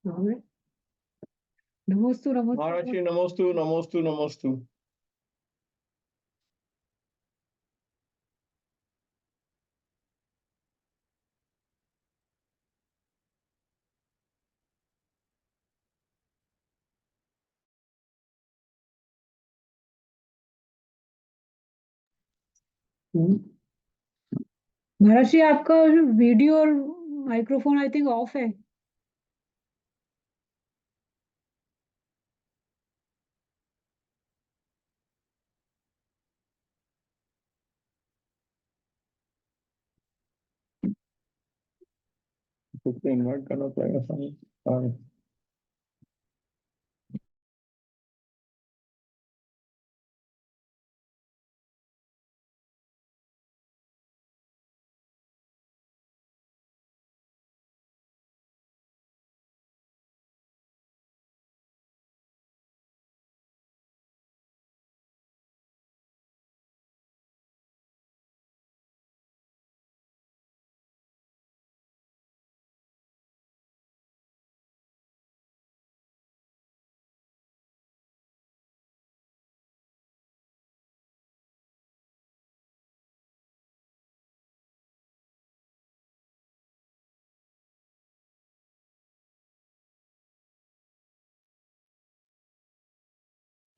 हाँ, नमोस्तु नमोस्तु महाराज नमोस्तु नमोस्तु नमोस्तु। महाराज जी, आपका वीडियो और माइक्रोफोन आई थिंक ऑफ है। इन्वाइट करना पड़ेगा सामने। हाँ।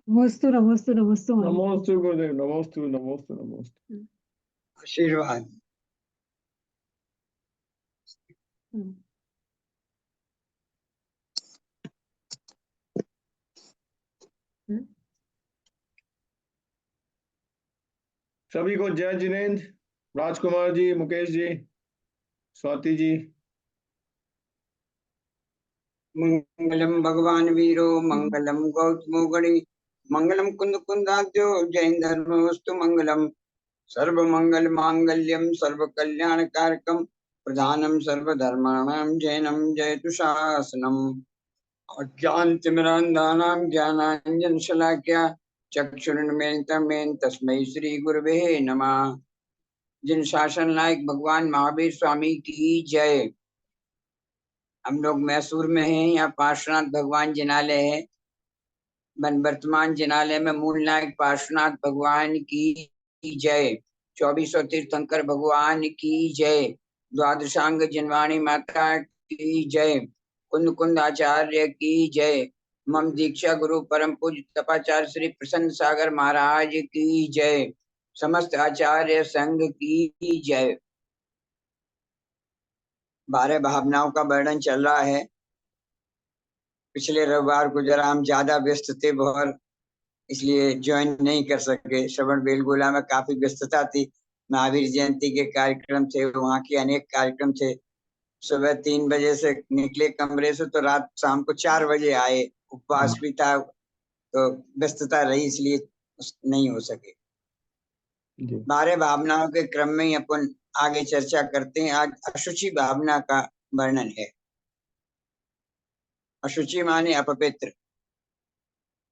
नमोस्तु नमोस्तु नमोस्तु महाराज। नमोस्तु गुरुदेव, नमोस्तु नमोस्तु नमोस्तु। आशीर्वाद। सभी को जय जिनेन्द्र, राजकुमार जी, मुकेश जी, स्वाति जी। मंगलम भगवान वीरो मंगलम गौतमो गणि मंगलम कुंद कुंदाद्यो जैन धर्मस्तु मंगलम सर्व मंगल मांगल्यम सर्व कल्याण कारकम प्रधानम सर्व धर्माणां जैनम जयतु शासनम। अज्ञानतिमिरान्धानां ज्ञानाञ्जन शलाक्या चक्षुरुन्मीलितं तस्मै श्री गुरवे नमः। जिन शासन नायक भगवान महावीर स्वामी की जय। हम लोग मैसूर में हैं, यहाँ पार्श्वनाथ भगवान जिनालय है। वर्तमान जिनालय में मूल नायक पार्श्वनाथ भगवान की जय। 2400 तीर्थंकर भगवान की जय। द्वादशांग जिनवाणी माता की जय। कुंद कुंद आचार्य की जय। मम दीक्षा गुरु परम पूज्य तपाचार्य श्री प्रसन्न सागर महाराज की जय। समस्त आचार्य संघ की जय। 12 भावनाओं का वर्णन चल रहा है। पिछले रविवार को जरा हम ज्यादा व्यस्त थे बहुत, इसलिए ज्वाइन नहीं कर सके। श्रवण बेलगोला में काफी व्यस्तता थी। महावीर जयंती के कार्यक्रम थे, वहाँ के अनेक कार्यक्रम थे। सुबह 3 बजे से निकले कमरे से तो रात शाम को 4 बजे आए। उपवास भी था तो व्यस्तता रही, इसलिए नहीं हो सके। 12 भावनाओं के क्रम में ही अपन आगे चर्चा करते हैं। आज अशुचि भावना का वर्णन है। अशुचि माने अपवित्र।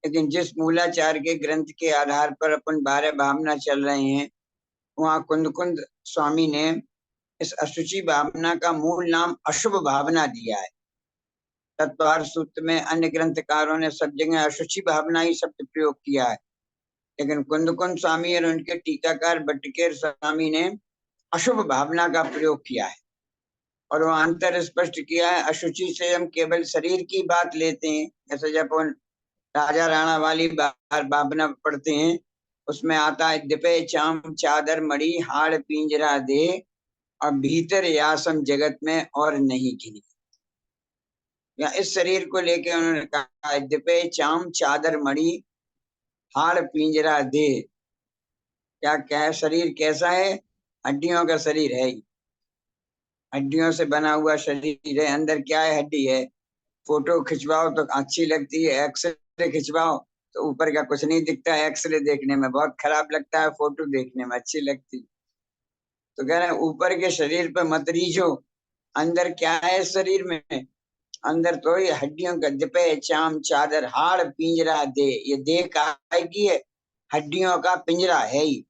लेकिन जिस मूलाचार के ग्रंथ के आधार पर अपन 12 भावना चल रहे हैं, वहाँ कुंद कुंद स्वामी ने इस अशुचि भावना का मूल नाम अशुभ भावना दिया है। तत्वार सूत्र में अन्य ग्रंथकारों ने सब जगह अशुचि भावना ही शब्द प्रयोग किया है, लेकिन कुंद कुंद स्वामी और उनके टीकाकार बट्टकेर स्वामी ने अशुभ भावना का प्रयोग किया है। और वो अंतर स्पष्ट किया है। अशुचि से हम केवल शरीर की बात लेते हैं। जैसे जब राजा राणा वाली भावना पढ़ते हैं, उसमें आता है दिपे चाम चादर मड़ी हाड़ पिंजरा दे और भीतर यासम जगत में और नहीं घिनी। या इस शरीर को लेके उन्होंने कहा है दिपे चाम चादर मड़ी हाड़ पिंजरा दे। क्या क्या है? शरीर कैसा है? हड्डियों का शरीर है। हड्डियों से बना हुआ शरीर है। अंदर क्या है? हड्डी है। फोटो खिंचवाओ तो अच्छी लगती है, एक्सरे खिंचवाओ तो ऊपर का कुछ नहीं दिखता है। एक्सरे देखने में बहुत खराब लगता है, फोटो देखने में अच्छी लगती। तो कह रहे हैं ऊपर के शरीर पे मत रीझो, अंदर क्या है शरीर में। अंदर तो ये हड्डियों का दिपे चाम चादर हाड़ पिंजरा दे। ये देह काय की है? हड्डियों का पिंजरा है ही।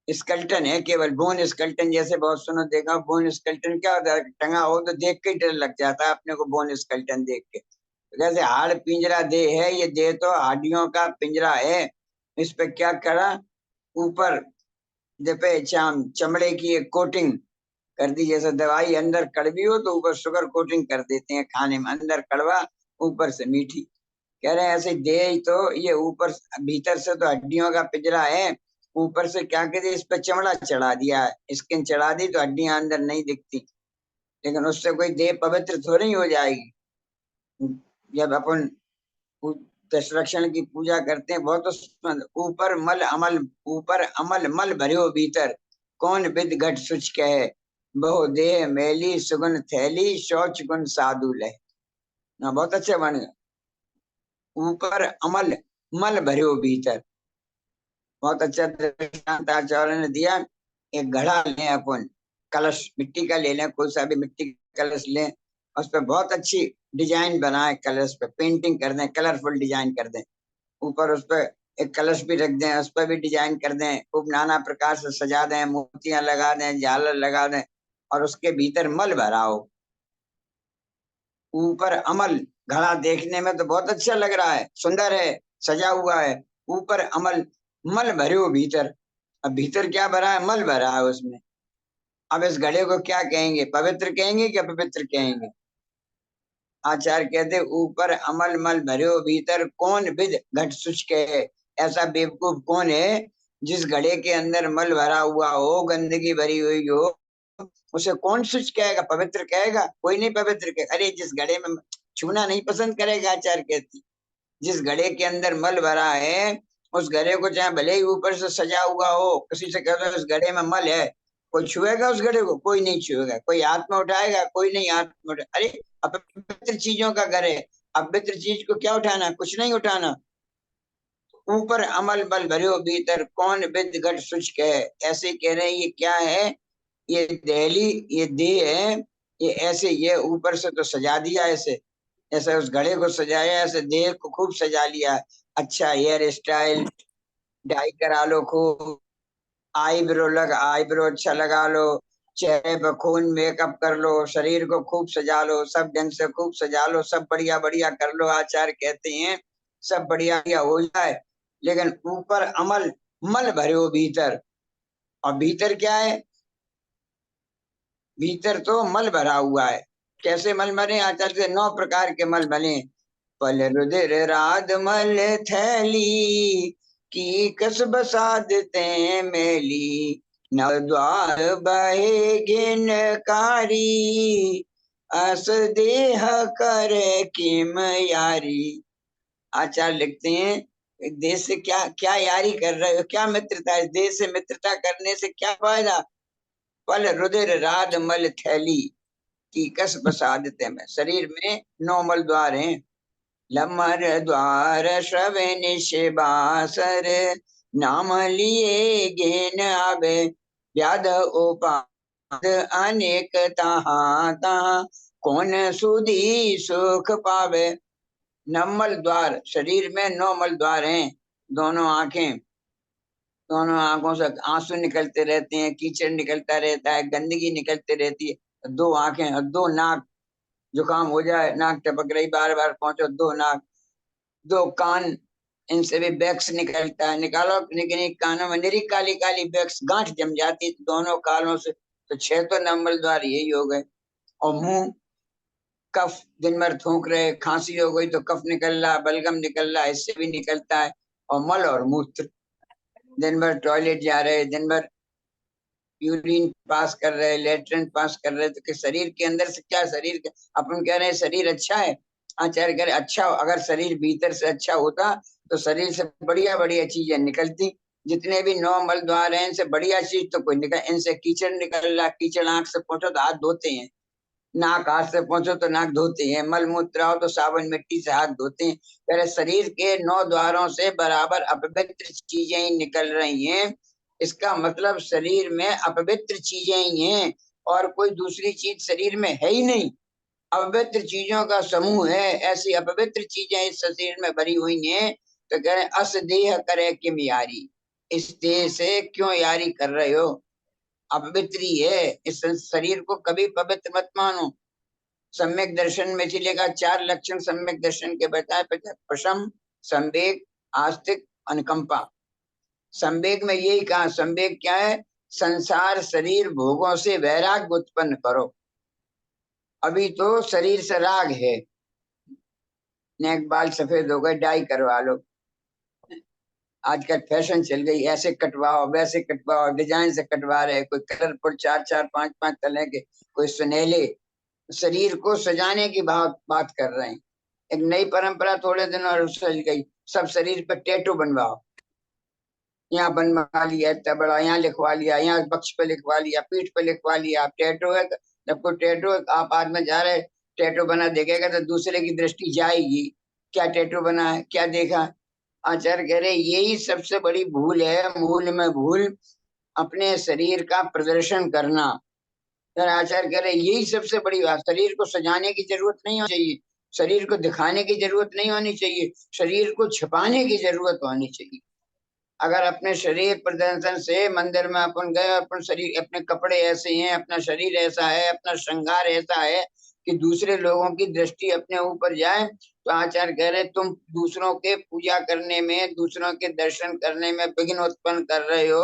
स्केल्टन है, केवल बोन स्केल्टन, जैसे बहुत सुनो देखा बोन स्केल्टन क्या होता है, टंगा हो तो देख के ही डर लग जाता है अपने को बोन स्केल्टन देख के। जैसे हाड़ पिंजरा देह है, ये देह तो हड्डियों का पिंजरा है। इस पे क्या करा, ऊपर जपे चमड़े की एक कोटिंग कर दी, जैसे दवाई अंदर कड़वी हो तो ऊपर शुगर कोटिंग कर देते हैं खाने में, अंदर कड़वा ऊपर से मीठी। कह रहे हैं ऐसे देह तो ये ऊपर भीतर से तो हड्डियों का पिंजरा है, ऊपर से क्या कहते इस पे चमड़ा चढ़ा दिया है, स्किन चढ़ा दी तो हड्डियां अंदर नहीं दिखती। लेकिन उससे कोई देह पवित्र थोड़ी हो जाएगी। जब अपन दशरक्षण की पूजा करते हैं बहुत, तो ऊपर अमल मल भरियो भीतर, कौन विद घट सुच कहे, बहु देह मैली सुगुन थैली, शौच गुण साधु लय। बहुत अच्छे बन गए। ऊपर अमल मल भरियो भीतर, बहुत अच्छा दृष्टांत आचार्य ने दिया। एक घड़ा लें अपन, कलश मिट्टी का ले लें, कोई सा भी मिट्टी का कलश लें, उस पर बहुत अच्छी डिजाइन बनाए, कलश पे पेंटिंग कर दें, कलरफुल डिजाइन कर दें, ऊपर उस पर एक कलश भी रख दें, उस पर भी डिजाइन कर दें, खूब नाना प्रकार से सजा दें, मोतियां लगा दें, झालर लगा दें, और उसके भीतर मल भरा हो। ऊपर अमल, घड़ा देखने में तो बहुत अच्छा लग रहा है, सुंदर है, सजा हुआ है, ऊपर अमल मल भरे हो भीतर। अब भीतर क्या भरा है, मल भरा है उसमें। अब इस घड़े को क्या कहेंगे, पवित्र कहेंगे कि अपवित्र कहेंगे? आचार्य कहते ऊपर अमल मल भरे भीतर, कौन विद घट शुच कहे। ऐसा बेवकूफ कौन है जिस घड़े के अंदर मल भरा हुआ हो, गंदगी भरी हुई हो, उसे कौन शुच कहेगा, पवित्र कहेगा? कोई नहीं पवित्र कहेगा। अरे जिस घड़े में छूना नहीं पसंद करेगा, आचार्य कहती, जिस घड़े के अंदर मल भरा है उस घड़े को चाहे भले ही ऊपर से सजा हुआ हो, किसी से कह दो इस घड़े में मल है, कोई छुएगा उस घड़े को? कोई नहीं छुएगा। कोई हाथ में उठाएगा? कोई नहीं हाथ में उठा। अरे अपवित्र चीजों का घर है, अपवित्र चीज को क्या उठाना, कुछ नहीं उठाना। ऊपर अमल बल भरियो भीतर, कौन विद घट शुच कहे। ऐसे कह रहे हैं ये क्या है, ये दहली, ये देह है, ये ऐसे, ये ऊपर से तो सजा दिया ऐसे, ऐसे उस घड़े को सजाया, ऐसे देह को खूब सजा लिया। अच्छा हेयर स्टाइल डाई करा लो, खूब आईब्रो अच्छा लगा लो, चेहरे पर खून मेकअप कर लो, शरीर को खूब सजा लो, सब ढंग से खूब सजा लो, सब बढ़िया बढ़िया कर लो। आचार्य कहते हैं सब बढ़िया बढ़िया हो जाए, लेकिन ऊपर अमल मल भरे हो भीतर। और भीतर क्या है, भीतर तो मल भरा हुआ है। कैसे मल भरे? आचार्य से 9 प्रकार के मल भरे। पल रुधिर राध मल थैली, की कस बसादते मेली, नव द्वार बहे घिनकारी, अस देह कर किम यारी। आचार्य लिखते हैं देश से क्या क्या यारी कर रहे हो, क्या मित्रता है, देश से मित्रता करने से क्या फायदा? पल रुधिर राध मल थैली, की कस बसादते में। शरीर में 9 मल द्वार हैं। लमर द्वार श्रवण शिवासर, नाम लिए घेन आवे, व्याध उपाद अनेक तहाँ तहाँ, कौन सुधी सुख पावे। नमल द्वार, शरीर में 9 मल द्वार हैं। दोनों आंखें, दोनों आंखों से आंसू निकलते रहते हैं, कीचड़ निकलता रहता है, गंदगी निकलती रहती है। 2 आंखें और 2 नाक, जुकाम हो जाए नाक टपक रही, बार बार पहुंचो, 2 नाक, 2 कान, इनसे भी बैक्स निकलता है, निकालो, लेकिन कानों में निरी काली काली बैक्स गांठ जम जाती है दोनों कानों से। तो 6 तो नंबल द्वार यही हो गए। और मुंह, कफ, दिन भर थूक रहे, खांसी हो गई तो कफ निकल रहा, बलगम निकल रहा, इससे भी निकलता है। और मल और मूत्र, दिन भर टॉयलेट जा रहे, दिन भर यूरिन पास कर रहे, लेटरिन पास कर रहे, तो कि शरीर के अंदर से क्या, शरीर के अपन कह रहे हैं शरीर अच्छा है। आचार्य कह रहे अच्छा, अगर शरीर भीतर से अच्छा होता तो शरीर से बढ़िया बढ़िया चीजें निकलती। जितने भी 9 मल द्वार हैं इनसे बढ़िया चीज तो कोई निकल, इनसे कीचड़ निकल रहा, कीचड़ आंख से पहुंचो तो हाथ धोते हैं, नाक हाथ से पहुंचो तो नाक धोते हैं, मल मूत्र आओ तो साबुन मिट्टी से हाथ धोते हैं। पहले शरीर के 9 द्वारों से बराबर अपवित्र चीजें ही निकल रही हैं। इसका मतलब शरीर में अपवित्र चीजें ही हैं और कोई दूसरी चीज शरीर में है ही नहीं। अपवित्र चीजों का समूह है, ऐसी अपवित्र चीजें इस शरीर में भरी हुई हैं। तो कह रहे अस देह करे किम यारी, इस देह से क्यों यारी कर रहे हो? अपवित्री है, इस शरीर को कभी पवित्र मत मानो। सम्यक दर्शन में इसीलिए कहा 4 लक्षण सम्यक दर्शन के बताए, प्रशम, संवेग, आस्तिक, अनुकंपा। संवेग में यही कहा, संवेग क्या है? संसार शरीर भोगों से वैराग्य उत्पन्न करो। अभी तो शरीर से राग है, नेक बाल सफेद हो गए, डाई करवा लो। आजकल फैशन चल गई, ऐसे कटवाओ वैसे कटवाओ, डिजाइन से कटवा रहे, कोई कलरफुल 4-4 5-5 तरह के, कोई सुनहले। शरीर को सजाने की बात कर रहे हैं। एक नई परंपरा थोड़े दिन और सज गई, सब शरीर पर टैटू बनवाओ। यहाँ बनवा लिया इतना बड़ा, यहाँ लिखवा लिया, यहाँ बक्ष पे लिखवा लिया, पीठ पे लिखवा लिया। आप टैटू है, जब कोई टैटू आप बाद में जा रहे टैटू बना देखेगा तो दूसरे की दृष्टि जाएगी, क्या टैटू बना है, क्या देखा। आचार्य कह रहे यही सबसे बड़ी भूल है, मूल में भूल, अपने शरीर का प्रदर्शन करना। आचार्य कह रहे यही सबसे बड़ी बात, शरीर को सजाने की जरूरत नहीं होनी चाहिए, शरीर को दिखाने की जरूरत नहीं होनी चाहिए, शरीर को छिपाने की जरूरत होनी चाहिए। अगर अपने शरीर प्रदर्शन से मंदिर में अपन गए, अपन शरीर, अपने कपड़े ऐसे हैं, अपना शरीर ऐसा है, अपना श्रृंगार ऐसा है कि दूसरे लोगों की दृष्टि अपने ऊपर जाए, तो आचार्य कह रहे तुम दूसरों के पूजा करने में, दूसरों के दर्शन करने में विघ्न उत्पन्न कर रहे हो।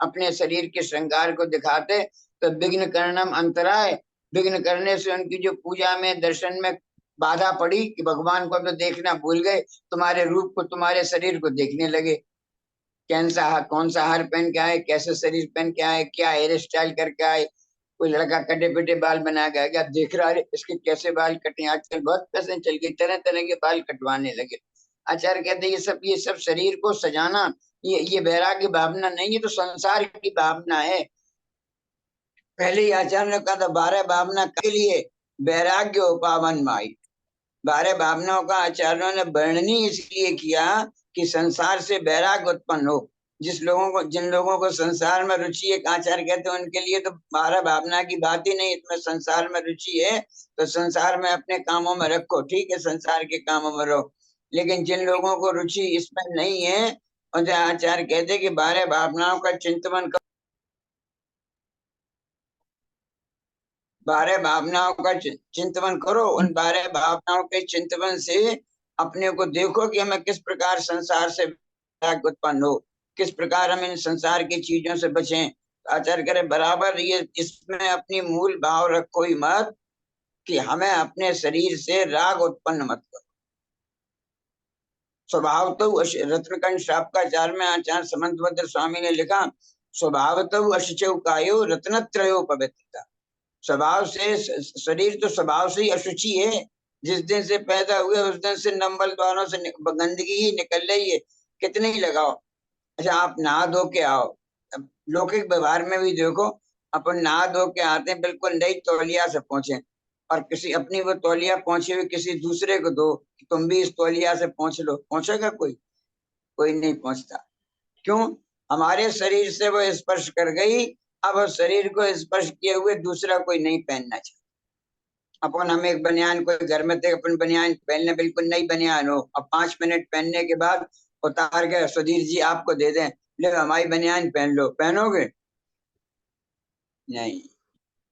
अपने शरीर के श्रृंगार को दिखाते तो विघ्न करणम अंतराय, विघ्न करने से उनकी जो पूजा में, दर्शन में बाधा पड़ी कि भगवान को तो देखना भूल गए, तुम्हारे रूप को, तुम्हारे शरीर को देखने लगे। कौन सा हार पहन के आए, कैसे शरीर पहन के आए, क्या हेयर स्टाइल करके आए। कोई लड़का कटे पिटे बाल बना के गया, देख रहा है इसके कैसे बाल कटे। आजकल बहुत फैशन चल गई, तरह तरह के बाल कटवाने लगे। आचार्य कहते ये सब शरीर को सजाना, ये वैराग्य भावना नहीं, ये तो संसार की भावना है। पहले ही आचार्य ने कहा था 12 भावना के लिए वैराग्य उपावन माई। 12 भावनाओं का आचार्यों ने वर्णन ही इसलिए किया कि संसार से वैराग्य उत्पन्न हो। जिन लोगों को संसार में रुचि है, आचार्य कहते हैं उनके लिए तो 12 भावना की बात ही नहीं। तुम्हें संसार में रुचि है तो संसार में अपने कामों में रखो, ठीक है, संसार के कामों में रहो। लेकिन जिन लोगों को रुचि इसमें नहीं है, उनसे आचार्य कहते हैं कि 12 भावनाओं का चिंतन, 12 भावनाओं का चिंतन करो। उन 12 भावनाओं के चिंतन से अपने को देखो कि हमें किस प्रकार संसार से वैराग्य उत्पन्न हो, किस प्रकार हम इन संसार की चीजों से बचें। आचार्य करे बराबर ये इसमें अपनी मूल भाव रखो ही मत कि हमें अपने शरीर से राग उत्पन्न मत करो। स्वभाव तो रत्नकंठ शापकाचार्य में आचार्य समंतभद्र स्वामी ने लिखा, स्वभाव तो अशुचौ कायो रत्नत्रयो पवित्रता। स्वभाव से, शरीर तो स्वभाव से ही अशुचि है। जिस दिन से पैदा हुए उस दिन से नंबल द्वारों से गंदगी ही निकल रही है, कितने ही लगाओ। अच्छा आप नहा धो के आओ, लौकिक व्यवहार में भी देखो, अपन नहा धो के आते हैं, बिल्कुल नई तौलिया से पहुंचे, और किसी अपनी वो तौलिया पहुंचे हुए किसी दूसरे को दो, तुम भी इस तौलिया से पहुंच लो, पहुंचेगा कोई? कोई नहीं पहुंचता। क्यों? हमारे शरीर से वो स्पर्श कर गई, अब उस शरीर को स्पर्श किए हुए दूसरा कोई नहीं पहनना चाहिए। अपन हम एक बनियान, कोई घर में थे, अपन बनियान पहनने, बिल्कुल नई बनियान हो, अब 5 मिनट पहनने के बाद उतार के सुधीर जी आपको दे दें, ले हमारी बनियान पहन लो, पहनोगे? नहीं।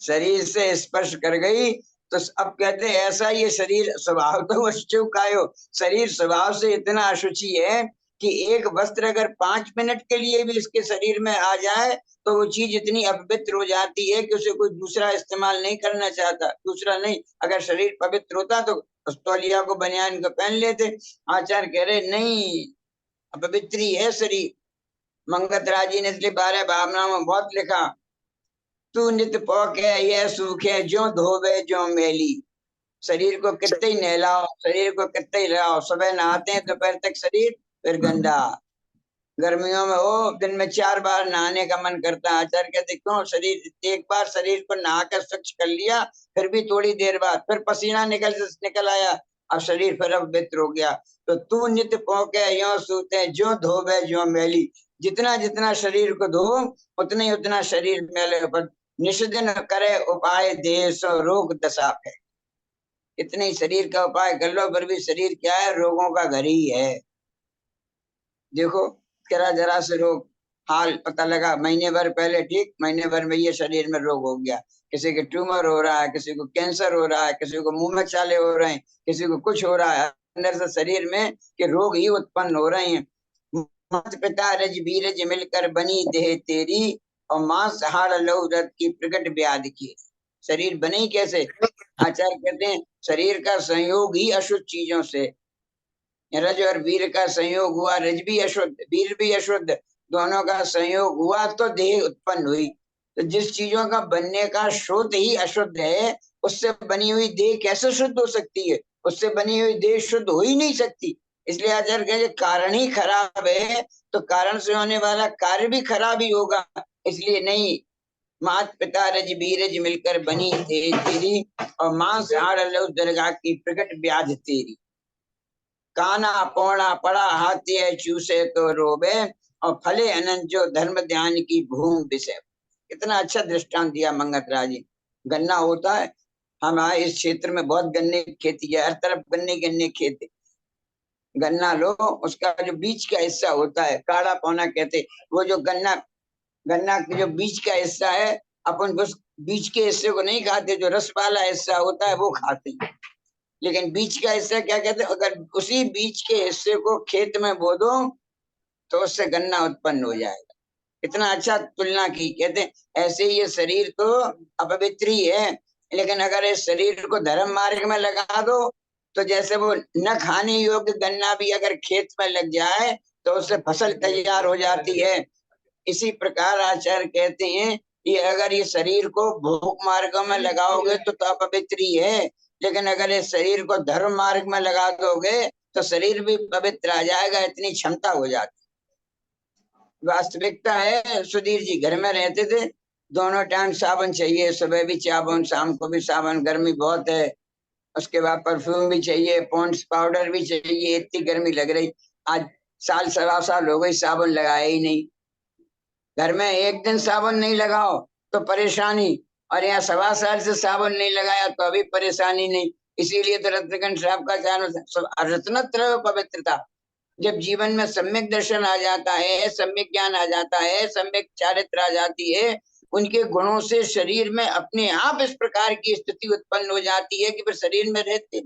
शरीर से स्पर्श कर गई तो अब कहते हैं ऐसा ये शरीर स्वभाव तो अशुचिकायो, शरीर स्वभाव से इतना अशुचि है कि एक वस्त्र अगर 5 मिनट के लिए भी इसके शरीर में आ जाए तो वो चीज इतनी अपवित्र हो जाती है कि उसे कोई दूसरा इस्तेमाल नहीं करना चाहता। दूसरा नहीं, अगर शरीर पवित्र होता तो उस तौलिया को, बनियान को पहन लेते। आचार्य कह रहे नहीं, अपवित्री है शरीर। मंगतराज जी ने इसलिए 12 भावनाओं में बहुत लिखा, तू नित पोक है यह सूख है, ज्यों धोवे ज्यों मैली। शरीर को कितने ही नहलाओ, शरीर को कितने ही लगाओ, सुबह नहाते हैं दोपहर तक शरीर फिर गंदा। गर्मियों में हो दिन में 4 बार नहाने का मन करता है। आचार्य कहते क्यों? शरीर एक बार शरीर को नहा कर स्वच्छ कर लिया, फिर भी थोड़ी देर बाद फिर पसीना निकल आया, अब शरीर फिर अपवित्र हो गया। तो तू नित्य पोके यो सूते, ज्यों धोवे ज्यों मैली। जितना जितना शरीर को धो उतना शरीर मैले, निष्दिन करे उपाय देह सो रोग दशा है। इतने शरीर का उपाय कर लो फिर भी शरीर क्या है? रोगों का घर ही है। देखो जरा जरा से रोग, हाल पता लगा, महीने भर पहले ठीक, महीने भर में ये शरीर में रोग हो गया, किसी के ट्यूमर हो रहा है, किसी को कैंसर हो रहा है, किसी को मुंह में छाले हो रहे हैं, किसी को कुछ हो रहा है, अंदर से शरीर में के रोग ही उत्पन्न हो रहे हैं। मात पिता रज बीरज मिलकर बनी देह तेरी, और मांस हाड़ लहू रथ की प्रकट व्याधि की। शरीर बने ही कैसे? आचार्य कहते हैं शरीर का संयोग ही अशुद्ध चीजों से, रज और वीर का संयोग हुआ, रज भी अशुद्ध, वीर भी अशुद्ध, दोनों का संयोग हुआ तो देह उत्पन्न हुई। तो जिस चीजों का बनने का स्रोत ही अशुद्ध है, उससे बनी हुई देह कैसे शुद्ध हो सकती है? उससे बनी हुई देह शुद्ध हो ही नहीं सकती। इसलिए आचार्य कहे कारण ही खराब है, तो कारण से होने वाला कार्य भी खराब ही होगा। इसलिए नहीं, मात पिता रज बीरज मिलकर बनी देह तेरी, और मांस हाड़ लहू दरगाह की प्रकट व्याध तेरी। काना पौना पड़ा हाथी है चूसे तो रोबे, और फले अनंत जो धर्म ध्यान की भूमि विषय। कितना अच्छा दृष्टांत दिया मंगत राज जी। गन्ना होता है, हमारे इस क्षेत्र में बहुत गन्ने की खेती है, हर तरफ गन्ने गन्ने खेत है। गन्ना लो, उसका जो बीच का हिस्सा होता है, काड़ा पौना कहते, वो जो गन्ना गन्ना के जो बीच का हिस्सा है, अपन उस बीच के हिस्से को नहीं खाते, जो रस वाला हिस्सा होता है वो खाते हैं। लेकिन बीच का हिस्सा क्या कहते हैं? अगर उसी बीच के हिस्से को खेत में बो दो तो उससे गन्ना उत्पन्न हो जाएगा। इतना अच्छा तुलना की। कहते हैं ऐसे ही ये शरीर तो अपवित्र ही है, लेकिन अगर इस शरीर को धर्म मार्ग में लगा दो तो जैसे वो न खाने योग्य गन्ना भी अगर खेत में लग जाए तो उससे फसल तैयार हो जाती है। इसी प्रकार आचार्य कहते हैं कि अगर ये शरीर को भोग मार्ग में लगाओगे तो अपवित्र ही है, लेकिन अगर इस शरीर को धर्म मार्ग में लगा दोगे तो शरीर भी पवित्र आ जाएगा, इतनी क्षमता हो जाती। वास्तविकता है, सुधीर जी घर में रहते थे, दोनों टाइम साबुन चाहिए, सुबह भी साबुन, शाम को भी साबुन, गर्मी बहुत है, उसके बाद परफ्यूम भी चाहिए, पॉन्ड्स पाउडर भी चाहिए, इतनी गर्मी लग रही। आज साल सवा साल हो गई साबुन लगाया ही नहीं। घर में एक दिन साबुन नहीं लगाओ तो परेशानी, और यहाँ सवा साल से साबुन नहीं लगाया तो अभी परेशानी नहीं। इसीलिए तो रत्नगंज साहब का जान रत्नत्रय पवित्रता। जब जीवन में सम्यक दर्शन आ जाता है, सम्यक ज्ञान आ जाता है, सम्यक चारित्र आ जाती है, उनके गुणों से शरीर में अपने आप इस प्रकार की स्थिति उत्पन्न हो जाती है कि फिर शरीर में रहते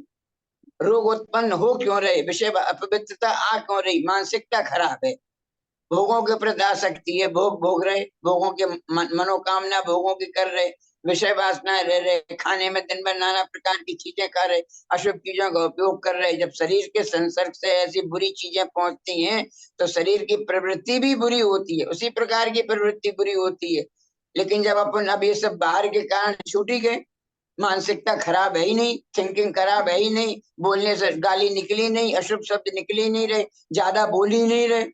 रोग उत्पन्न हो क्यों रहे, विषय अपवित्रता आ क्यों रही, मानसिकता खराब है, भोगों के प्रति आसक्ति है, भोग भोग रहे, भोगों के मनोकामना भोगों की कर रहे, विषय वासनाएं रह रहे, खाने में दिन भर नाना प्रकार की चीजें खा रहे, अशुभ चीजों का उपयोग कर रहे। जब शरीर के संसर्ग से ऐसी बुरी चीजें पहुंचती हैं तो शरीर की प्रवृत्ति भी बुरी होती है, उसी प्रकार की प्रवृत्ति बुरी होती है। लेकिन जब अपन अब ये सब बाहर के कारण छूट ही गए, मानसिकता खराब है ही नहीं, थिंकिंग खराब है ही नहीं, बोलने से गाली निकली नहीं, अशुभ शब्द निकल ही नहीं रहे, ज्यादा बोल ही नहीं रहे।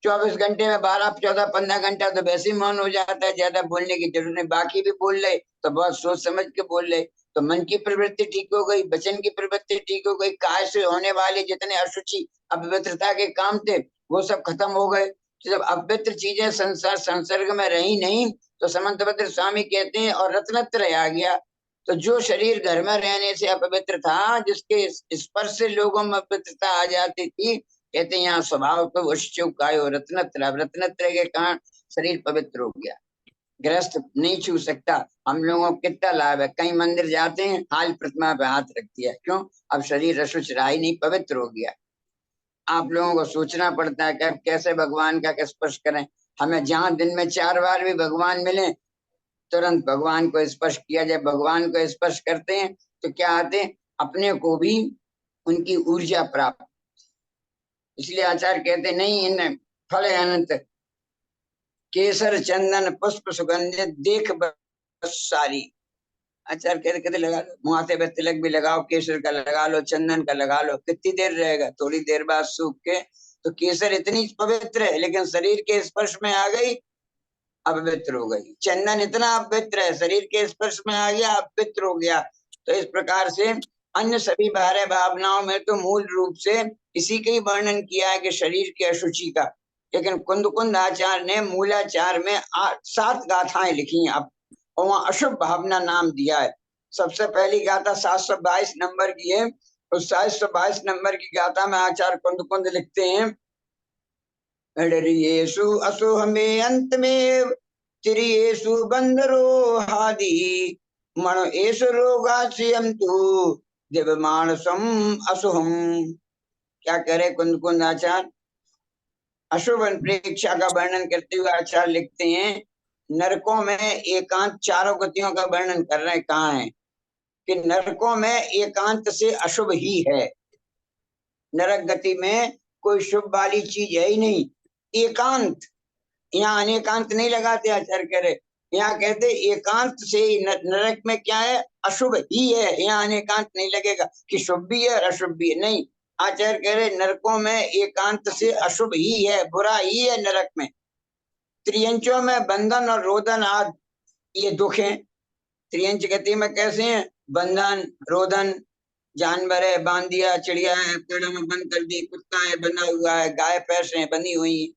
24 घंटे में 12 14 15 घंटा तो वैसे ही मौन हो जाता है, ज्यादा बोलने की जरूरत नहीं, बाकी भी बोल रहे तो बहुत सोच समझ के बोल रहे, तो मन की प्रवृत्ति ठीक हो गई, वचन की प्रवृत्ति ठीक हो गई, काय से होने वाले जितने अशुचि अपवित्रता के काम थे वो सब खत्म हो गए। जब अपवित्र चीजें संसार संसर्ग में रही नहीं तो समंतभद्र स्वामी कहते हैं और रत्नत्रय आ गया। तो जो शरीर घर में रहने से अपवित्र था, जिसके स्पर्श से लोगों में अपवित्रता आ जाती थी, कहते हैं यहाँ स्वभाव तो वश्चुकायो रत्नत्र, रत्नत्र के कारण शरीर पवित्र हो गया। गृहस्थ नहीं छू सकता। हम लोगों को कितना लाभ है, कई मंदिर जाते हैं हाल प्रतिमा पे हाथ रख दिया, क्यों? अब शरीर अशुच रहा ही नहीं, पवित्र हो गया। आप लोगों को सोचना पड़ता है कि अब कैसे भगवान का स्पर्श करें। हमें जहाँ दिन में 4 बार भी भगवान मिले तुरंत भगवान को स्पर्श किया जाए। भगवान को स्पर्श करते हैं तो क्या आते हैं, अपने को भी उनकी ऊर्जा प्राप्त। इसलिए आचार्य कहते नहीं, इन फल अनंत केसर चंदन पुष्प सुगंधित देख बस सारी। आचार्य कहते कहते लगा लो, माथे पे तिलक भी लगाओ, केसर का लगा लो, चंदन का लगा लो, कितनी देर रहेगा, थोड़ी देर बाद सूख के। तो केसर इतनी पवित्र है लेकिन शरीर के स्पर्श में आ गई अपवित्र हो गई। चंदन इतना अपवित्र है, शरीर के स्पर्श में आ गया अपवित्र हो गया। तो इस प्रकार से अन्य सभी 12 भावनाओं में तो मूल रूप से इसी का ही वर्णन किया है कि शरीर की अशुचि का। लेकिन कुंद आचार्य ने मूलाचार में 7 गाथाएं लिखी हैं अब, और वहां अशुभ भावना नाम दिया है। सबसे पहली गाथा 722 नंबर की है। उस 722 नंबर की गाथा में आचार्य कुंद लिखते हैं, हृदयेषु असुहमे अंत में त्रियेषु बंदरो हादि मनो एषु रोगास्यं तु दिव्यमानसम असुहम। क्या करे कुंद कुंद आचार्य अशुभ प्रेक्षा का वर्णन करते हुए आचार्य लिखते हैं, नरकों में एकांत चारों गतियों का वर्णन कर रहे हैं। कहाँ है कि नरकों में एकांत से अशुभ ही है। नरक गति में कोई शुभ वाली चीज है ही नहीं, एकांत। यहाँ अनेकांत नहीं लगाते आचार्य कह रहे, यहाँ कहते एकांत से नरक में क्या है, अशुभ ही है। यहाँ अनेकांत नहीं लगेगा कि शुभ भी है और अशुभ भी है, नहीं। आचार्य कह रहे नरकों में एकांत से अशुभ ही है, बुरा ही है नरक में। त्रियंचों में बंधन और रोदन आदि ये दुख है। त्रियंच गति में कैसे हैं, बंधन रोदन, जानवर है बांध दिया, चिड़िया है पेड़ों में बंद कर दी, कुत्ता है बंधा हुआ है, गाय भैंस है बंधी हुई।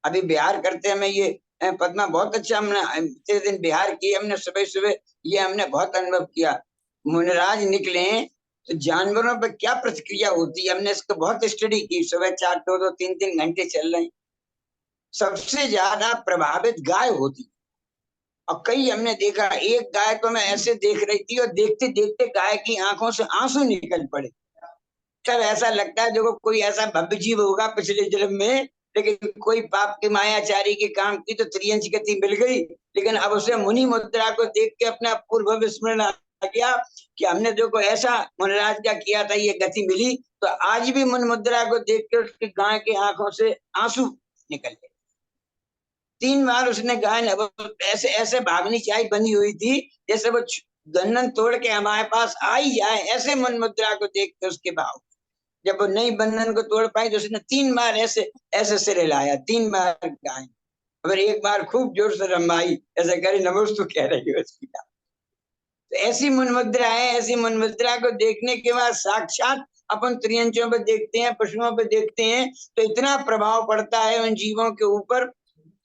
अभी बिहार करते हमें ये पदमा बहुत अच्छा, हमने इतने दिन बिहार की, हमने सुबह सुबह ये हमने बहुत अनुभव किया। मुनराज निकले तो जानवरों पर क्या प्रतिक्रिया होती है, हमने इसको बहुत स्टडी की। सुबह 4 2 3 3 घंटे चल रहे हैं। सबसे ज्यादा प्रभावित गाय होती, और कई हमने देखा, एक गाय तो मैं ऐसे देख रही थी और देखते देखते गाय की आंखों से आंसू निकल पड़े। तब ऐसा लगता है देखो कोई ऐसा भव्य जीव होगा पिछले जन्म में, लेकिन कोई पाप की मायाचारी के काम की तो त्रियंच गति मिल गई, लेकिन अब उसे मुनि मुद्रा को देख के अपने पूर्व विस्मरण आ गया कि हमने जो को ऐसा मुनराज का किया था, ये गति मिली। तो आज भी मुनि मुद्रा को देख के उसकी गाय की आंखों से आंसू निकल गए। 3 बार उसने गाय ऐसे ऐसे भागनी चाहिए बनी हुई थी, जैसे वो गन्नन तोड़ के हमारे पास आई जाए, ऐसे मन मुद्रा को देख के उसके भाव। जब वो नई बंधन को तोड़ पाई तो उसने 3 बार ऐसे ऐसे सिर हिलाया, 3 बार गाय, अगर एक बार खूब जोर से रमाई, ऐसे करे नमस्तु कह रही है उसकी। तो ऐसी मन मुद्रा है, ऐसी मन मुद्रा को देखने के बाद साक्षात अपन त्रियंचों पे देखते हैं, पशुओं पे देखते हैं, तो इतना प्रभाव पड़ता है उन जीवों के ऊपर।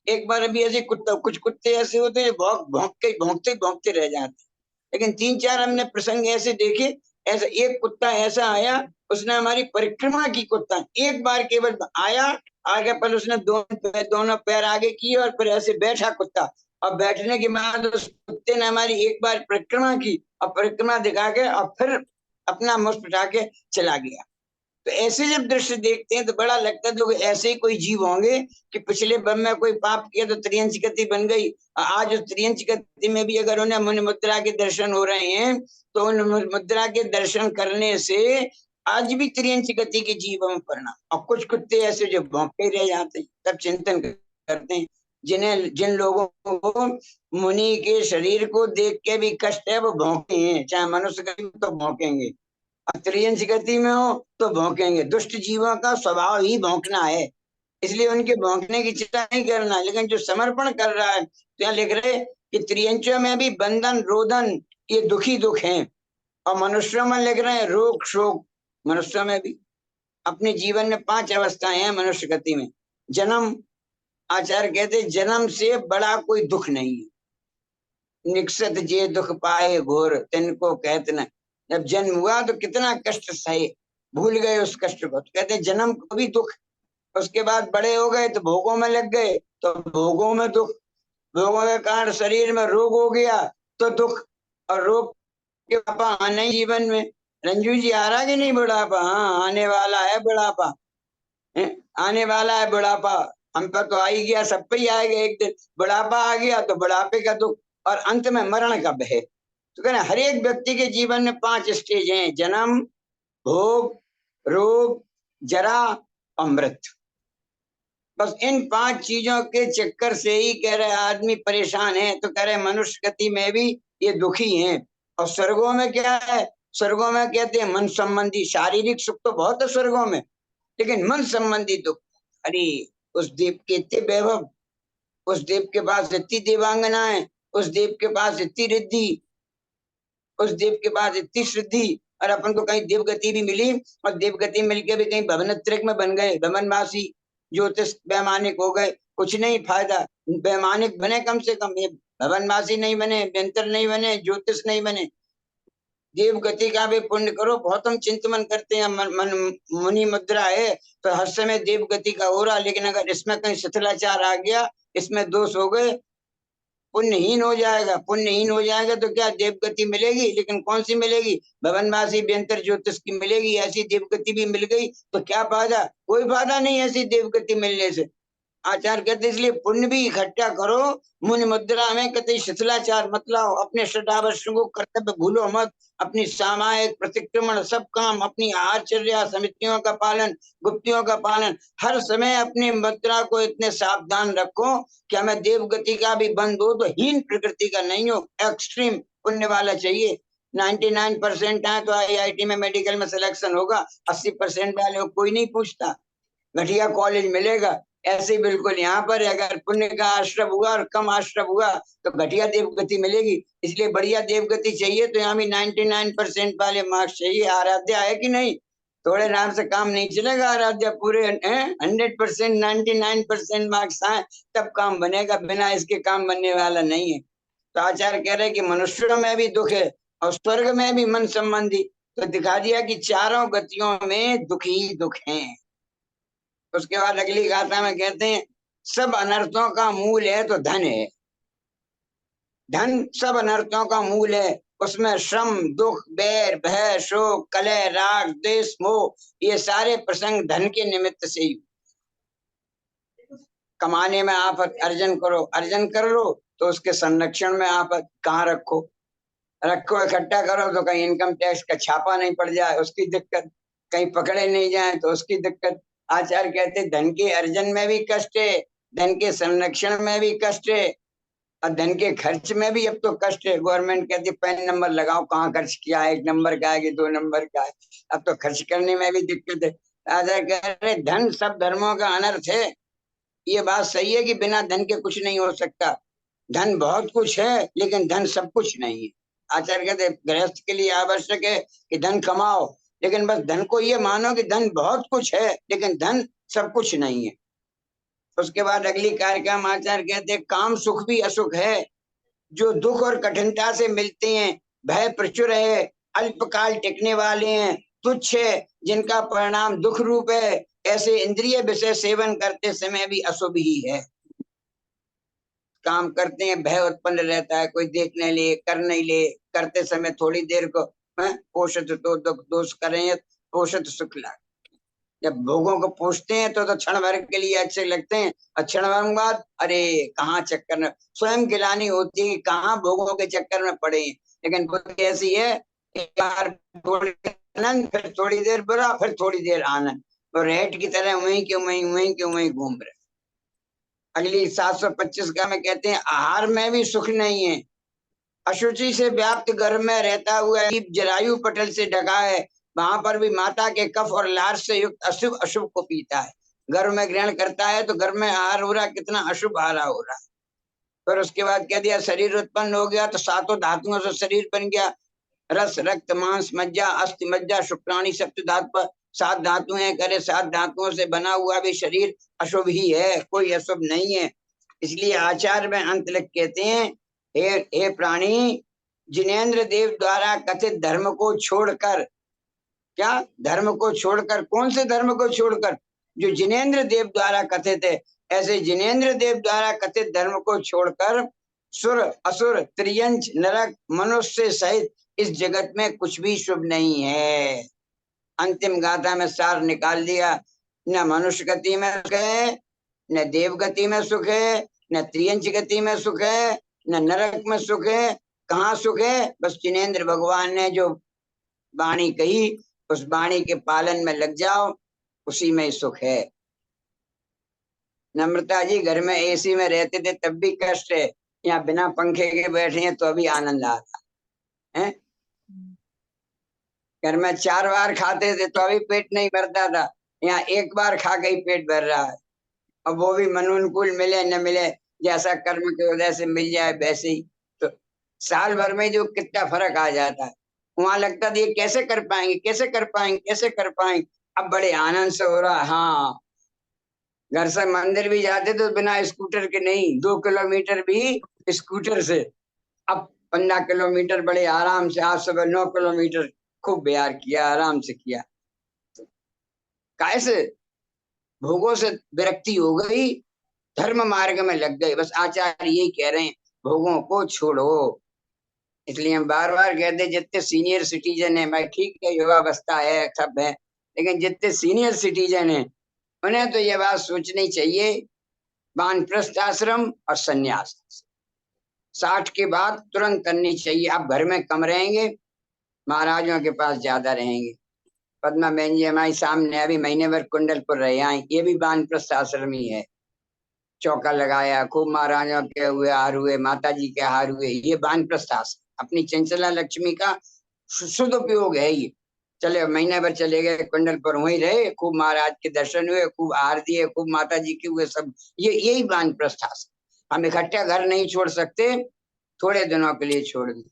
एक बार अभी ऐसे कुछ कुत्ते ऐसे होते हैं भौंकते भौंकते रह जाते, लेकिन 3 4 हमने प्रसंग ऐसे देखे। ऐसा एक कुत्ता ऐसा आया, उसने हमारी परिक्रमा की, कुत्ता एक बार केवल आया, आगे पर उसने दोनों पैर आगे किए और फिर ऐसे बैठा कुत्ता, और बैठने के बाद उस कुत्ते ने हमारी एक बार परिक्रमा की और परिक्रमा दिखा के और फिर अपना मुष्ट उठा के चला गया। तो ऐसे जब दृश्य देखते हैं तो बड़ा लगता है, तो ऐसे ही कोई जीव होंगे कि पिछले बम में कोई पाप किया तो त्रियंच गति बन गई, आज उस त्रियंच गति में भी अगर उन्हें मुनि मुद्रा के दर्शन हो रहे हैं, तो उन मुद्रा के दर्शन करने से आज भी त्रियंच गति के जीवों में परिणाम। और कुछ कुत्ते ऐसे जो भौंकते रह जाते हैं, तब चिंतन करते हैं, जिन लोगों को मुनि के शरीर को देख के भी कष्ट है, वो भौंके हैं, चाहे मनुष्य का तो भौंकेंगे, त्रियंच गति में हो तो भौंकेंगे। दुष्ट जीवों का स्वभाव ही भौंकना है, इसलिए उनके भौंकने की चिंता नहीं करना। लेकिन जो समर्पण कर रहा है, तो यहाँ लिख रहे कि त्रियंचों में भी बंधन रोदन ये दुखी दुख हैं, और मनुष्यों में लिख रहे हैं रोग शोक। मनुष्यों में भी अपने जीवन में 5 अवस्थाएं हैं मनुष्य गति में। जन्म, आचार्य कहते जन्म से बड़ा कोई दुख नहीं है। निकसत जे दुख पाए घोर तिनको कहत न। जब जन्म हुआ तो कितना कष्ट सहे, भूल गए उस कष्ट को, तो कहते जन्म को भी दुख। उसके बाद बड़े हो गए तो भोगों में लग गए, तो भोगों में दुख, भोगों के कारण शरीर में रोग हो गया तो दुख, और रोग के बुढ़ापा आने जीवन में। रंजू जी आ रहा कि नहीं बुढ़ापा? हाँ आने वाला है बुढ़ापा, आने वाला है बुढ़ापा। हम पर तो आ ही गया, सब पे ही आएगा एक दिन। बुढ़ापा आ गया तो बुढ़ापे का दुख, और अंत में मरण का भय। तो कहना हर एक व्यक्ति के जीवन में 5 स्टेज हैं, जन्म, भोग, रोग, जरा और मृत्यु। बस इन 5 चीजों के चक्कर से ही कह रहे आदमी परेशान है। तो कह रहे मनुष्य गति में भी ये दुखी हैं। और स्वर्गों में क्या है? स्वर्गों में कहते हैं मन संबंधी, शारीरिक सुख तो बहुत है स्वर्गों में, लेकिन मन संबंधी दुख। अरे उस देव के इतने वैभव, उस देव के पास इतनी देवांगनाएं, उस देव के पास इतनी रिद्धि, उस देव के पास इतनी सिद्धि, और अपन को कहीं देवगति भी मिली, और देवगति मिलके भी कहीं भवनत्रिक में बन गए भवनवासी, ज्योतिष वैमानिक हो गए, कुछ नहीं फायदा। वैमानिक बने कम से कम, ये भवनवासी नहीं बने, व्यंतर नहीं बने, ज्योतिष नहीं बने। देव गति का भी पुण्य करो। बहुत हम चिंतन करते हैं, मुनि मुद्रा है तो हर समय देव गति का हो रहा, लेकिन अगर इसमें कहीं शिथिलाचार आ गया, इसमें दोष हो गए, पुण्यहीन हो जाएगा। पुण्यहीन हो जाएगा तो क्या देव गति मिलेगी, लेकिन कौन सी मिलेगी? भवनवासी व्यंतर ज्योतिष की मिलेगी। ऐसी देव गति भी मिल गई तो क्या फायदा? कोई फायदा नहीं ऐसी देव गति मिलने से। आचार्य कहते इसलिए पुण्य भी इकट्ठा करो। मुनि मुद्रा में कहते शिथिलाचार मत लाओ, अपने षडावश्यों को कर्तव्य भूलो मत, अपनी सामायिक प्रतिक्रमण सब काम, अपनी आचर्या समितियों का पालन, गुप्तियों का पालन, हर समय अपनी मुद्रा को इतने सावधान रखो कि हमें देव गति का भी बंद हो तो हीन प्रकृति का नहीं हो, एक्सट्रीम पुण्य वाला चाहिए। 99% आए तो IIT में मेडिकल में सिलेक्शन होगा, 80% वाले को कोई नहीं पूछता, घटिया कॉलेज मिलेगा। ऐसे बिल्कुल यहाँ पर अगर पुण्य का आश्रम हुआ और कम आश्रम हुआ तो घटिया देवगति मिलेगी। इसलिए बढ़िया देवगति चाहिए तो यहाँ भी 99% वाले मार्क्स चाहिए। आराध्या है कि नहीं? थोड़े नाम से काम नहीं चलेगा। आराध्या पूरे 100% 99% मार्क्स आए तब काम बनेगा, बिना इसके काम बनने वाला नहीं है। तो आचार्य कह रहे कि मनुष्यों में भी दुख है और स्वर्ग में भी मन संबंधी। तो दिखा दिया कि चारों गतियों में दुख ही दुख है। उसके बाद अगली गाथा में कहते हैं सब अनर्थों का मूल है तो धन है। धन सब अनर्थों का मूल है। उसमें श्रम, दुख, बैर, भय, शोक, कलह, राग, द्वेष, मोह, ये सारे प्रसंग धन के निमित्त से ही। कमाने में आफत, अर्जन करो, अर्जन कर लो तो उसके संरक्षण में आफत। कहाँ रखो? रखो इकट्ठा करो तो कहीं इनकम टैक्स का छापा नहीं पड़ जाए, उसकी दिक्कत, कहीं पकड़े नहीं जाए तो उसकी दिक्कत। आचार्य कहते धन के अर्जन में भी कष्ट है, धन के संरक्षण में भी कष्ट है और धन के खर्च में भी अब तो कष्ट है। गवर्नमेंट कहती पैन नंबर लगाओ कहाँ खर्च किया है, 1 नंबर का है कि 2 नंबर का है। अब तो खर्च करने में भी दिक्कत है। आचार्य कह रहे धन सब धर्मों का अनर्थ है। ये बात सही है कि बिना धन के कुछ नहीं हो सकता। धन बहुत कुछ है लेकिन धन सब कुछ नहीं है। आचार्य कहते गृहस्थ के लिए आवश्यक है कि धन कमाओ, लेकिन बस धन को ये मानो कि धन बहुत कुछ है लेकिन धन सब कुछ नहीं है। उसके बाद अगली कार्यक्रम आचार्य कहते काम सुख भी असुख है। जो दुख और कठिनता से मिलते हैं, भय प्रचुर है, अल्पकाल टिकने वाले हैं, तुच्छ है, जिनका परिणाम दुख रूप है, ऐसे इंद्रिय विषय सेवन करते समय भी अशुभ ही है। काम करते हैं भय उत्पन्न रहता है, कोई देख नहीं ले, कर नहीं ले, करते समय थोड़ी देर को पोषित तो दुख, दोष करें पोषित सुख लागे। जब भोगों को पोषते हैं तो क्षण भर के लिए अच्छे लगते हैं, क्षण भर बाद अरे कहाँ चक्कर में, स्वयं गिलानी होती है कहाँ भोगों के चक्कर में पड़े हैं। लेकिन बुद्धि ऐसी है, एक बार थोड़ी आनंद, फिर थोड़ी देर बुरा, फिर थोड़ी देर आनंद, तो रेट की तरह वहीं के वहीं घूम रहे। अगली 725 का में कहते हैं आहार में भी सुख नहीं है। अशुचि से व्याप्त गर्भ में रहता हुआ जीव जरायु पटल से ढका है, वहां पर भी माता के कफ और लार से युक्त अशुभ अशुभ को पीता है। गर्भ में ग्रहण करता है तो गर्भ में आहार हो रहा, कितना अशुभ आहार हो रहा है। फिर उसके बाद कह दिया शरीर उत्पन्न हो गया तो 7 धातुओं से शरीर बन गया। रस, रक्त, मांस, मज्जा, अस्थि, मज्जा, शुक्राणी, सप्त धातु, 7 धातुएं करे, 7 धातुओं से बना हुआ भी शरीर अशुभ ही है, कोई अशुभ नहीं है। इसलिए आचार्य में अंत लिख कहते हैं हे प्राणी, जिनेन्द्र देव द्वारा कथित धर्म को छोड़कर, क्या धर्म को छोड़कर, कौन से धर्म को छोड़कर? जो जिनेन्द्र देव द्वारा कथित है, ऐसे जिनेन्द्र देव द्वारा कथित धर्म को छोड़कर सुर, असुर, त्रियंच, नरक, मनुष्य सहित इस जगत में कुछ भी शुभ नहीं है। अंतिम गाथा में सार निकाल दिया। न मनुष्य गति में सुख है, न देव गति में सुख है, न त्रियंच गति में सुख है, न नरक में सुख है। कहाँ सुख है? बस जिनेन्द्र भगवान ने जो वाणी कही उस वाणी के पालन में लग जाओ, उसी में सुख है। नम्रता जी घर में AC में रहते थे तब भी कष्ट है, यहाँ बिना पंखे के बैठे हैं तो अभी आनंद आ रहा है। घर में 4 बार खाते थे तो अभी पेट नहीं भरता था, यहाँ 1 बार खा के ही पेट भर रहा है। और वो भी मनोनुकूल मिले न मिले, जैसा कर्म की वजह से मिल जाए वैसे ही। तो साल भर में जो कितना फर्क आ जाता है। वहां लगता था ये कैसे कर पाएंगे, कैसे कर पाएंगे, कैसे कर पाएंगे। अब बड़े आनंद से हो रहा है। हाँ, घर से मंदिर भी जाते तो बिना स्कूटर के नहीं, 2 किलोमीटर भी स्कूटर से। अब 15 किलोमीटर बड़े आराम से, आज सुबह 9 किलोमीटर खूब बिहार किया, आराम से किया। कैसे भोगों से विरक्ति हो गई, धर्म मार्ग में लग गए। बस आचार्य यही कह रहे हैं, भोगों को छोड़ो। इसलिए हम बार बार कहते, जितने सीनियर सिटीजन है, मैं ठीक है युवावस्था है सब है, लेकिन जितने सीनियर सिटीजन है उन्हें तो ये बात सोचनी चाहिए, वानप्रस्थ आश्रम और संन्यास 60 के बाद तुरंत करनी चाहिए। आप घर में कम रहेंगे, महाराजों के पास ज्यादा रहेंगे। पद्मा बहन जी हमारी सामने अभी महीने भर कुंडलपुर रहे आए, ये भी वानप्रस्थ आश्रम ही है। चौका लगाया, खूब महाराजों के हुए हार हुए, माता जी के हार हुए, ये वानप्रस्थ आश्रम अपनी चंचला लक्ष्मी का सदुपयोग है ये। चले महीने भर चले गए कुंडलपुर, वहीं रहे, खूब महाराज के दर्शन हुए, खूब हार दिए, खूब माता जी के हुए, सब ये यही वानप्रस्थ आश्रम। हम इकट्ठे घर नहीं छोड़ सकते, थोड़े दिनों के लिए छोड़ दी।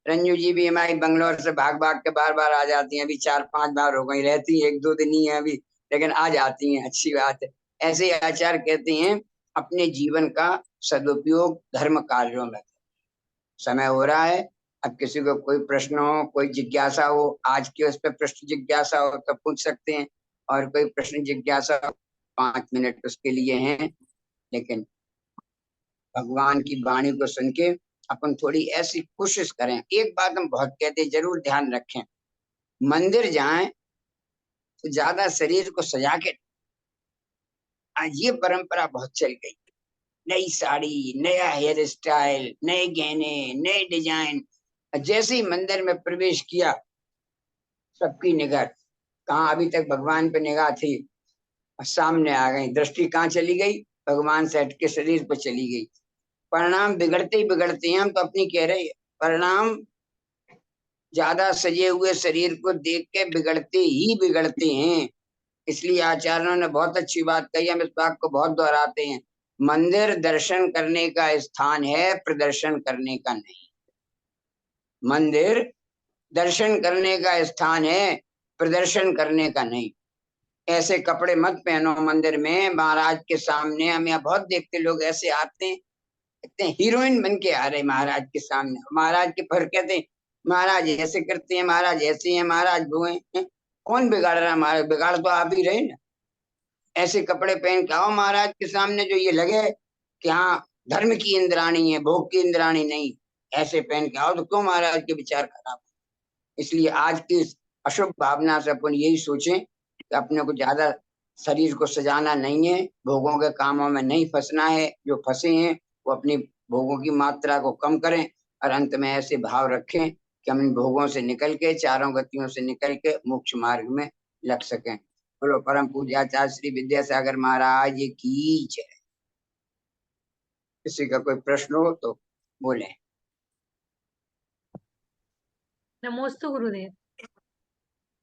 रंजू जी भी हमारी बंगलौर से भाग भाग के बार बार आ जाती हैं, अभी 4-5 बार हो गई, रहती हैं 1-2 दिन ही है अभी, लेकिन आ जाती हैं, अच्छी बात है। ऐसे आचार्य कहते हैं, अपने जीवन का सदुपयोग धर्म कार्यों में। समय हो रहा है, अब किसी को कोई प्रश्न हो, कोई जिज्ञासा हो, आज के उस पर प्रश्न जिज्ञासा हो तो पूछ सकते हैं, और कोई प्रश्न जिज्ञासा 5 मिनट उसके लिए हैं। लेकिन भगवान की वाणी को सुन के अपन थोड़ी ऐसी कोशिश करें। एक बात हम बहुत कहते, जरूर ध्यान रखें, मंदिर जाएं तो ज्यादा शरीर को सजा के, आज ये परंपरा बहुत चल गई, नई साड़ी, नया हेयर स्टाइल, नए गहने, नए डिजाइन। जैसे ही मंदिर में प्रवेश किया, सबकी निगाह कहाँ, अभी तक भगवान पे निगाह थी, सामने आ गई, दृष्टि कहाँ चली गई, भगवान से हट के शरीर पर चली गई। परिणाम बिगड़ते ही बिगड़ते हैं। हम तो अपनी कह रहे हैं, परिणाम ज्यादा सजे हुए शरीर को देख के बिगड़ते ही बिगड़ते हैं। इसलिए आचार्यों ने बहुत अच्छी बात कही, हम इस बात को बहुत दोहराते हैं, मंदिर दर्शन करने का स्थान है, प्रदर्शन करने का नहीं। मंदिर दर्शन करने का स्थान है, प्रदर्शन करने का नहीं। ऐसे कपड़े मत पहनो मंदिर में, महाराज के सामने। हम यहाँ बहुत देखते, लोग ऐसे आते हैं, इतने हीरोइन बन के आ रहे महाराज के सामने, महाराज के पर कहते हैं महाराज ऐसे करते हैं, महाराज ऐसे हैं, महाराज वो हैं। कौन बिगाड़ रहा है? महाराज बिगाड़ तो आप ही रहे ना। ऐसे कपड़े पहन के आओ महाराज के सामने जो ये लगे कि हाँ धर्म की इंद्राणी है, भोग की इंद्राणी नहीं। ऐसे पहन के आओ तो क्यों महाराज के विचार खराब। इसलिए आज की इस अशुभ भावना से अपन यही सोचें कि अपने को ज्यादा शरीर को सजाना नहीं है, भोगों के कामों में नहीं फंसना है। जो फंसे हैं वो अपनी भोगों की मात्रा को कम करें, और अंत में ऐसे भाव रखें कि हम इन भोगों से निकल के, चारों गतियों से निकल के मोक्ष मार्ग में लग सकें। बोलो परम पूज्याचार्य श्री विद्यासागर महाराज की जय। किसी का कोई प्रश्न हो तो बोले। नमोस्तु गुरुदेव।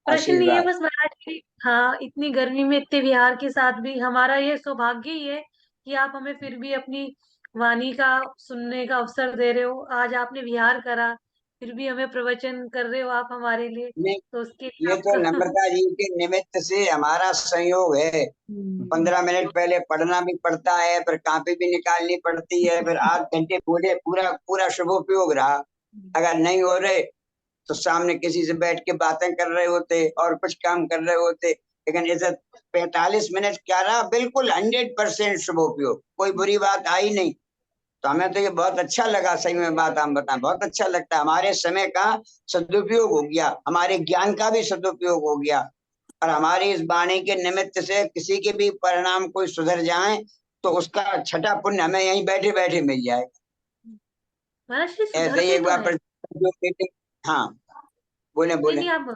प्रश्न नहीं है आशीर्वाद। बस महाराज की, हाँ इतनी गर्मी में इतने विहार के साथ भी हमारा ये सौभाग्य ही है कि आप हमें फिर भी अपनी वाणी का सुनने का अवसर दे रहे हो। आज आपने विहार करा, फिर भी हमें प्रवचन कर रहे हो आप हमारे लिए, नहीं, तो उसके लिए ये तो आपका नम्रता जी के निमित्त से हमारा संयोग है। 15 मिनट पहले पढ़ना भी पड़ता है, फिर कॉपी भी निकालनी पड़ती है, फिर 8 घंटे पूरे पूरा पूरा शुभोपयोग रहा। अगर नहीं हो रहे तो सामने किसी से बैठ के बातें कर रहे होते और कुछ काम कर रहे होते, लेकिन इसे 45 मिनट क्या रहा, बिल्कुल 100% शुभोपयोग, कोई बुरी बात आई नहीं। तो हमें तो ये बहुत अच्छा लगा, सही में बात हम बताएं, बहुत अच्छा लगता है। हमारे समय का सदुपयोग हो गया, हमारे ज्ञान का भी सदुपयोग हो गया, और हमारी इस वाणी के निमित्त से किसी के भी परिणाम कोई सुधर जाए तो उसका छठा पुण्य हमें यहीं बैठे बैठे मिल जाएगा। महाराज जी ऐसे ही सुधरते एक तो बार है। हाँ बोले नहीं बोले। नहीं आप,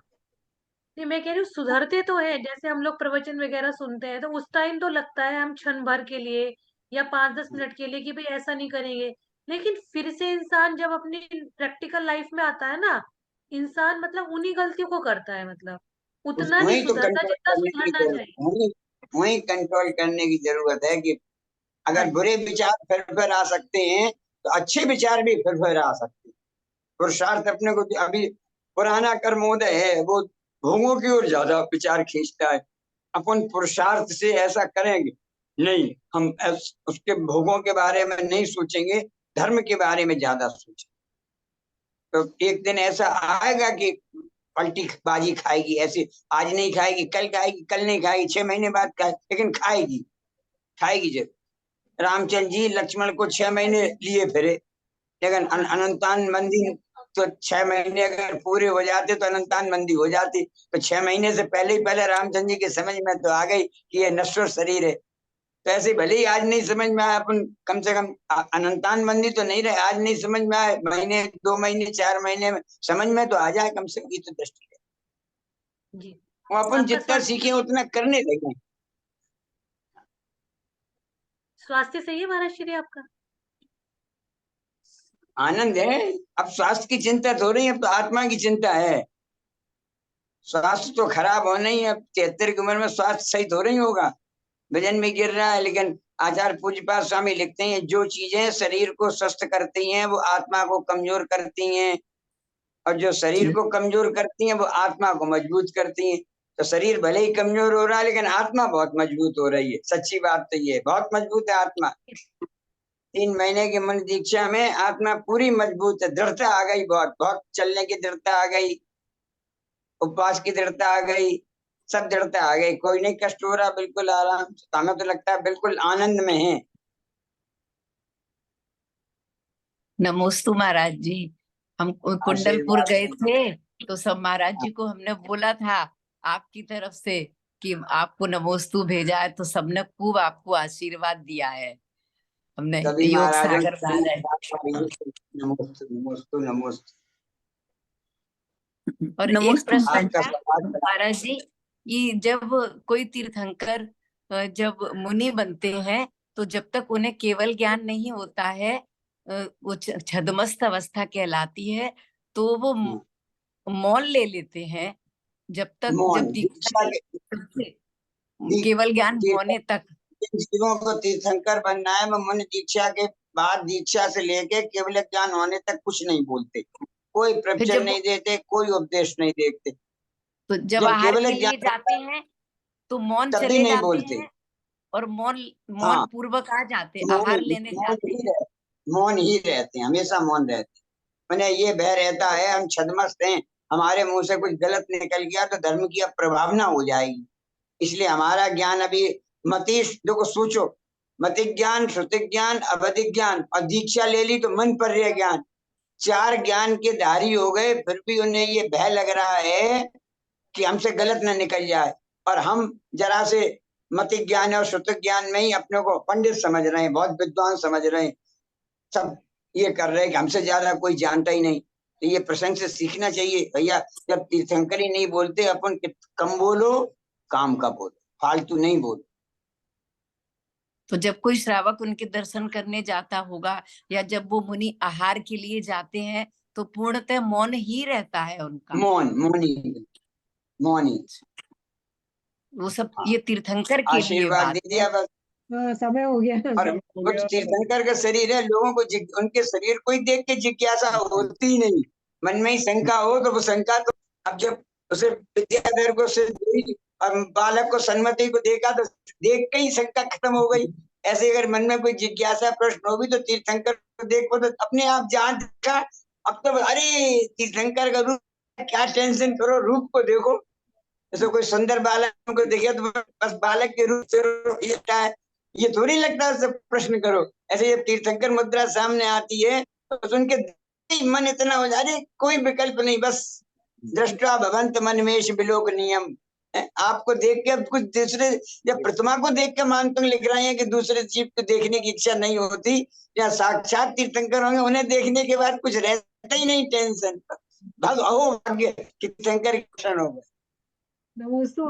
नहीं मैं कह रही हूँ सुधरते तो है। जैसे हम लोग प्रवचन वगैरह सुनते हैं तो उस टाइम तो लगता है हम क्षण भर के लिए या 5-10 मिनट के लिए कि भाई ऐसा नहीं करेंगे, लेकिन फिर से इंसान जब अपनी प्रैक्टिकल लाइफ में आता है ना, इंसान मतलब उन्हीं गलतियों को करता है, मतलब उतना नहीं वही तो सुधरता कंट्रोल जितना करने की सुधरना जरूरत, चाहिए। वही कंट्रोल करने की जरूरत है कि हाँ अगर जी। बुरे विचार फिर आ सकते हैं तो अच्छे विचार भी फिर आ सकते हैं। पुरुषार्थ अपने को अभी पुराना कर्मोदय है, वो भोगों की ओर ज्यादा विचार खींचता है। अपन पुरुषार्थ से ऐसा करेंगे नहीं, हम उसके भोगों के बारे में नहीं सोचेंगे, धर्म के बारे में ज्यादा सोचेंगे। तो एक दिन ऐसा आएगा कि पलटी बाजी खाएगी, ऐसे आज नहीं खाएगी कल खाएगी, कल नहीं खाएगी 6 महीने बाद खाएगी, लेकिन खाएगी, खाएगी जब। रामचंद्र जी लक्ष्मण को 6 महीने लिए फिरे, लेकिन अनंतान मंदी तो 6 महीने अगर पूरे हो जाते तो अनंतान मंदी हो जाती। तो 6 महीने से पहले ही पहले रामचंद्र जी के समझ में तो आ गई कि ये नश्वर शरीर है। तो ऐसे भले ही आज नहीं समझ में आए, अपन कम से कम अनंतान मंदी तो नहीं रहे, आज नहीं समझ में आए, महीने 2 महीने 4 महीने में समझ में तो आ जाए कम से कम, ये तो दृष्टि है। जी। वो अपन आपका जितना सीखे उतना करने लगे। स्वास्थ्य सही है महाराज श्री आपका? आनंद है। अब स्वास्थ्य की चिंता तो हो रही है, अब तो आत्मा की चिंता है। स्वास्थ्य तो खराब होना ही है, अब 73 की उम्र में स्वास्थ्य सही तो हो रही होगा, वजन में गिर रहा है, लेकिन आचार्य पूज्यपाद स्वामी लिखते हैं जो चीजें शरीर को स्वस्थ करती हैं वो आत्मा को कमजोर करती हैं, और जो शरीर को कमजोर करती हैं वो आत्मा को मजबूत करती हैं। तो शरीर भले ही कमजोर हो रहा है, लेकिन आत्मा बहुत मजबूत हो रही है। सच्ची बात तो ये बहुत मजबूत है आत्मा। 3 महीने की मन दीक्षा में आत्मा पूरी मजबूत है, दृढ़ता आ गई, बहुत बहुत चलने की दृढ़ता आ गई, उपवास की दृढ़ता आ गई, सब दृढ़ता आ गई, कोई नहीं कष्ट हो रहा, बिल्कुल आराम से। हमें तो लगता है बिल्कुल आनंद में है। नमोस्तु महाराज जी। हम कुंडलपुर गए थे तो सब महाराज जी को हमने बोला था आपकी तरफ से कि आपको नमोस्तु भेजा है, तो सबने खूब आपको आशीर्वाद दिया है। हमने योग सागर नमोस्तु नमोस्तु नमोस्तु। और एक प्रश्न था महाराज जी, कि जब कोई तीर्थंकर जब मुनि बनते हैं तो जब तक उन्हें केवल ज्ञान नहीं होता है, वो छद्मस्त अवस्था कहलाती है, तो वो मौन ले लेते हैं जब तक, जब दीक्षा केवल ज्ञान होने तक। जीवों को तीर्थंकर बनना है, वो मुनि दीक्षा के बाद, दीक्षा से लेके केवल ज्ञान होने तक कुछ नहीं बोलते, कोई प्रवचन नहीं देते, कोई उपदेश नहीं देते। तो जब आहार के लिए जाते हैं तो मौन चले नहीं जाते बोलते हैं, और मौन पूर्वक आ जाते हैं, आहार लेने जाते हैं, मौन ही रहते हैं, हमेशा मौन रहते हैं। मैंने ये भय रहता है हम छद्मस्त हैं, हमारे मुंह से कुछ गलत निकल गया तो धर्म की प्रभावना हो जाएगी, इसलिए हमारा ज्ञान अभी मतीश, देखो सोचो, मतिक ज्ञान, श्रुतिक ज्ञान, अवधिक ज्ञान, और दीक्षा ले ली तो मन पर्य ज्ञान, 4 ज्ञान के धारी हो गए, फिर भी उन्हें ये भय लग रहा है कि हमसे गलत न निकल जाए, और हम जरा से मतिक ज्ञान और श्रुतिक ज्ञान में ही अपने को पंडित समझ रहे हैं, बहुत विद्वान समझ रहे हैं, सब ये कर रहे हैं कि हमसे ज्यादा कोई जानता ही नहीं। तो ये प्रसंग से सीखना चाहिए भैया, जब तीर्थंकर ही नहीं बोलते, अपन कम बोलो, काम का बोलो, फालतू नहीं बोलो। तो जब कोई श्रावक उनके दर्शन करने जाता होगा, या जब वो मुनि आहार के लिए जाते हैं, तो पूर्णतः मौन ही रहता है उनका, मौन ही। वो सब ये तीर्थंकर के लिए आशीर्वाद दे दिया बस। समय हो गया। और कुछ तीर्थंकर का शरीर है, लोगों को उनके शरीर को ही देख के जिज्ञासा होती ही नहीं, मन में ही शंका हो तो वो शंका, तो अब जब उसे विद्याधर को से और बालक को सन्मति को देखा तो देख के ही शंका खत्म हो गई। ऐसे अगर मन में कोई जिज्ञासा प्रश्न होगी तो तीर्थंकर को देखो तो अपने आप जान देखा, अब तो अरे तीर्थंकर का रूप, क्या टेंशन करो, रूप को देखो। जैसे कोई सुंदर बालक को देखे तो बस बालक के रूप से ये थोड़ी लगता है सब प्रश्न करो। ऐसे जब तीर्थंकर मुद्रा सामने आती है तो उनके मन इतना हो जाए, कोई विकल्प नहीं, बस दृष्टा भवंत मनमेश बिलोक नियम। आपको देख के अब कुछ दूसरे, जब प्रतिमा को देख के मानतंग लिख रहे हैं कि दूसरे जीव को देखने की इच्छा नहीं होती, या साक्षात तीर्थंकर होंगे उन्हें देखने के बाद कुछ रहता ही नहीं टेंशन, भाग्य तीर्थंकर हो गए। नमोस्तु।